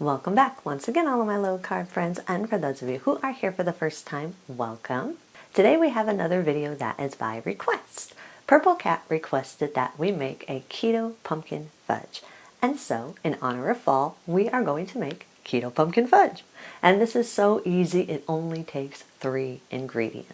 Welcome back once again, all of my low carb friends, and for those of you who are here for the first time, welcome. Today we have another video that is by request. Purple Cat requested that we make a keto pumpkin fudge, and so in honor of fall we are going to make keto pumpkin fudge. And this is so easy, it only takes 3 ingredients.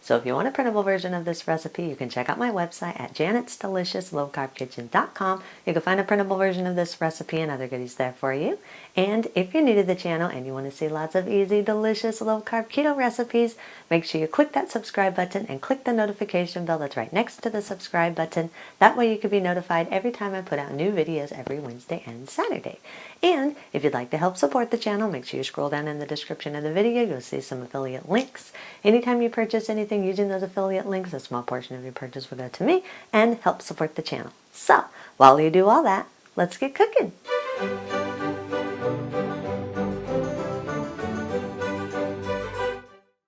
So if you want a printable version of this recipe, you can check out my website at janet'sdeliciouslowcarbkitchen.com. You can find a printable version of this recipe and other goodies there for you. And if you're new to the channel and you want to see lots of easy, delicious, low-carb keto recipes, make sure you click that subscribe button and click the notification bell that's right next to the subscribe button. That way you can be notified every time I put out new videos every Wednesday and Saturday. And if you'd like to help support the channel, make sure you scroll down in the description of the video. You'll see some affiliate links. Anytime you purchase anything using those affiliate links, a small portion of your purchase will go to me and help support the channel. So, while you do all that, let's get cooking.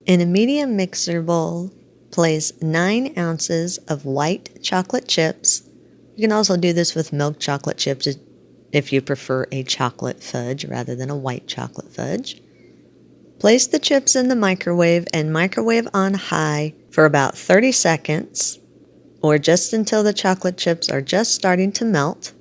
In a medium mixer bowl, place 9 ounces of white chocolate chips. You can also do this with milk chocolate chips if you prefer a chocolate fudge rather than a white chocolate fudge. Place the chips in the microwave and microwave on high for about 30 seconds, or just until the chocolate chips are just starting to melt.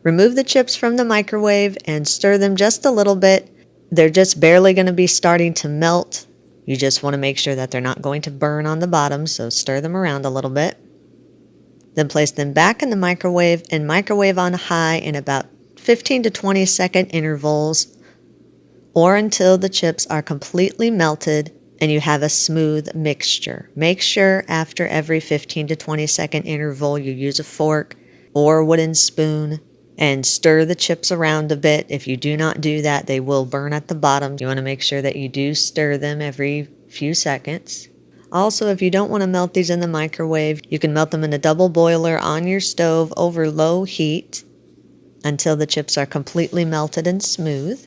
Remove the chips from the microwave and stir them just a little bit. They're just barely going to be starting to melt. You just want to make sure that they're not going to burn on the bottom, so stir them around a little bit. Then place them back in the microwave and microwave on high in about 15 to 20 second intervals, or until the chips are completely melted and you have a smooth mixture. Make sure after every 15 to 20 second interval you use a fork or a wooden spoon and stir the chips around a bit. If you do not do that, they will burn at the bottom. You want to make sure that you do stir them every few seconds. Also, if you don't want to melt these in the microwave, you can melt them in a double boiler on your stove over low heat until the chips are completely melted and smooth.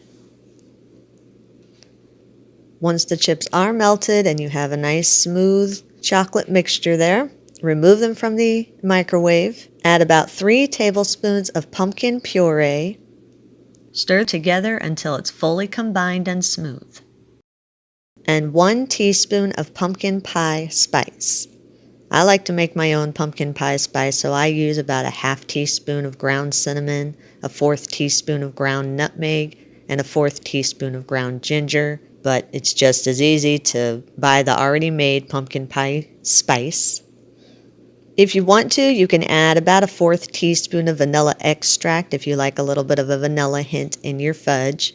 Once the chips are melted and you have a nice smooth chocolate mixture there, remove them from the microwave. Add about 3 tablespoons of pumpkin puree. Stir together until it's fully combined and smooth. And 1 teaspoon of pumpkin pie spice. I like to make my own pumpkin pie spice, so I use about a ½ teaspoon of ground cinnamon, a 1/4 teaspoon of ground nutmeg, and a 1/4 teaspoon of ground ginger. But it's just as easy to buy the already made pumpkin pie spice. If you want to, you can add about a 1/4 teaspoon of vanilla extract if you like a little bit of a vanilla hint in your fudge.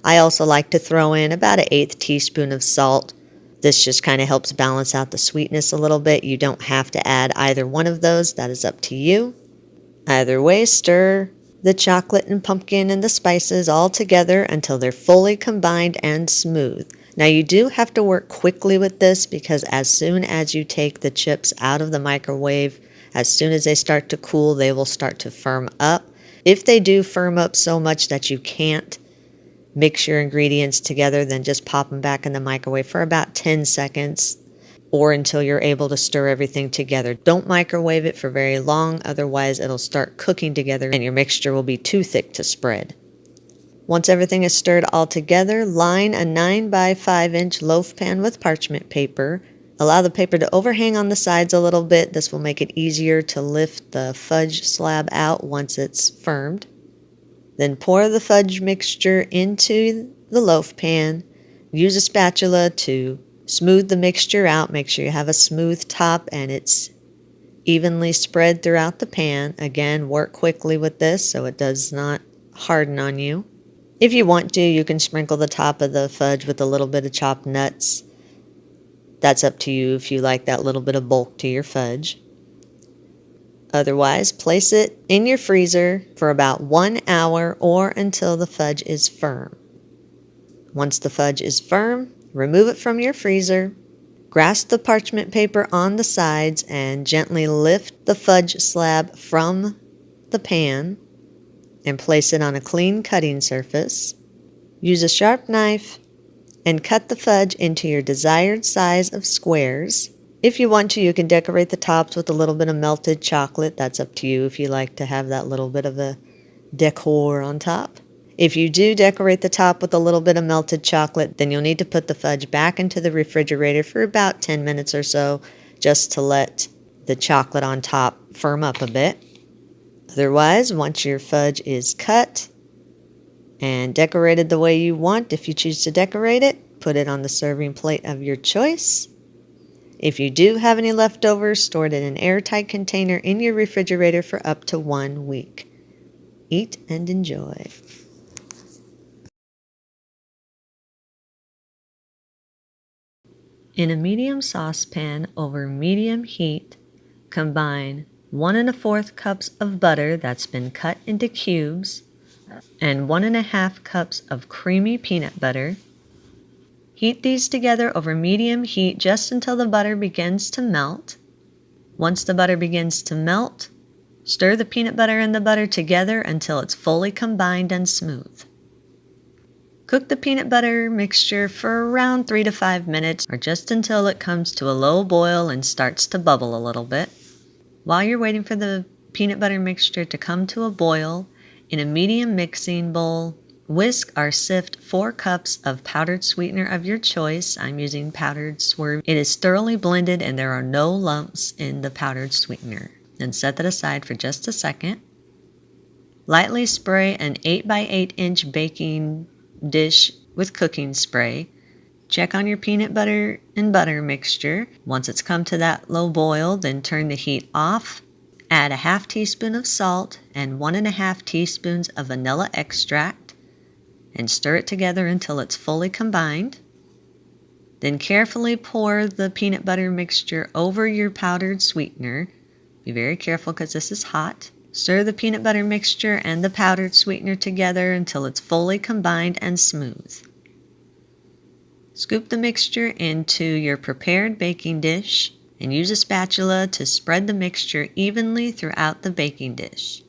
I also like to throw in about an 1/8 teaspoon of salt. This just kind of helps balance out the sweetness a little bit. You don't have to add either one of those. That is up to you. Either way, stir the chocolate and pumpkin and the spices all together until they're fully combined and smooth. Now you do have to work quickly with this because as soon as you take the chips out of the microwave, as soon as they start to cool, they will start to firm up. If they do firm up so much that you can't mix your ingredients together, then just pop them back in the microwave for about 10 seconds or until you're able to stir everything together. Don't microwave it for very long, otherwise it'll start cooking together and your mixture will be too thick to spread. Once everything is stirred all together, line a 9 by 5 inch loaf pan with parchment paper. Allow the paper to overhang on the sides a little bit. This will make it easier to lift the fudge slab out once it's firmed. Then pour the fudge mixture into the loaf pan. Use a spatula to smooth the mixture out. Make sure you have a smooth top and it's evenly spread throughout the pan. Again, work quickly with this so it does not harden on you. If you want to, you can sprinkle the top of the fudge with a little bit of chopped nuts. That's up to you if you like that little bit of bulk to your fudge. Otherwise, place it in your freezer for about 1 hour or until the fudge is firm. Once the fudge is firm, remove it from your freezer. Grasp the parchment paper on the sides and gently lift the fudge slab from the pan and place it on a clean cutting surface. Use a sharp knife and cut the fudge into your desired size of squares. If you want to, you can decorate the tops with a little bit of melted chocolate. That's up to you if you like to have that little bit of a decor on top. If you do decorate the top with a little bit of melted chocolate, then you'll need to put the fudge back into the refrigerator for about 10 minutes or so, just to let the chocolate on top firm up a bit. Otherwise, once your fudge is cut and decorated the way you want, if you choose to decorate it, put it on the serving plate of your choice. If you do have any leftovers, store it in an airtight container in your refrigerator for up to 1 week. Eat and enjoy. In a medium saucepan over medium heat, combine 1 1/4 cups of butter that's been cut into cubes and 1 1/2 cups of creamy peanut butter. Heat these together over medium heat just until the butter begins to melt. Once the butter begins to melt, stir the peanut butter and the butter together until it's fully combined and smooth. Cook the peanut butter mixture for around 3 to 5 minutes, or just until it comes to a low boil and starts to bubble a little bit. While you're waiting for the peanut butter mixture to come to a boil, in a medium mixing bowl, whisk or sift 4 cups of powdered sweetener of your choice. I'm using powdered Swerve. It is thoroughly blended and there are no lumps in the powdered sweetener. Then set that aside for just a second. Lightly spray an 8 by 8 inch baking dish with cooking spray. Check on your peanut butter and butter mixture. Once it's come to that low boil, then turn the heat off. Add a 1/2 teaspoon of salt and 1 1/2 teaspoons of vanilla extract and stir it together until it's fully combined. Then carefully pour the peanut butter mixture over your powdered sweetener. Be very careful because this is hot. Stir the peanut butter mixture and the powdered sweetener together until it's fully combined and smooth. Scoop the mixture into your prepared baking dish and use a spatula to spread the mixture evenly throughout the baking dish.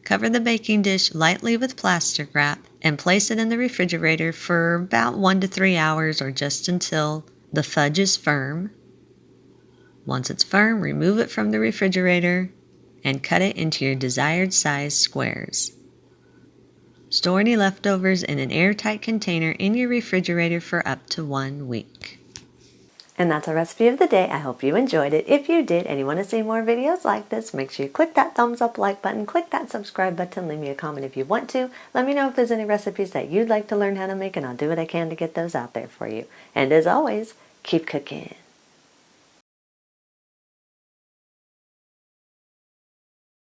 Cover the baking dish lightly with plastic wrap and place it in the refrigerator for about 1 to 3 hours or just until the fudge is firm. Once it's firm, remove it from the refrigerator and cut it into your desired size squares. Store any leftovers in an airtight container in your refrigerator for up to 1 week. And that's our recipe of the day. I hope you enjoyed it. If you did and you want to see more videos like this, make sure you click that thumbs up like button, click that subscribe button, leave me a comment if you want to. Let me know if there's any recipes that you'd like to learn how to make, and I'll do what I can to get those out there for you. And as always, keep cooking.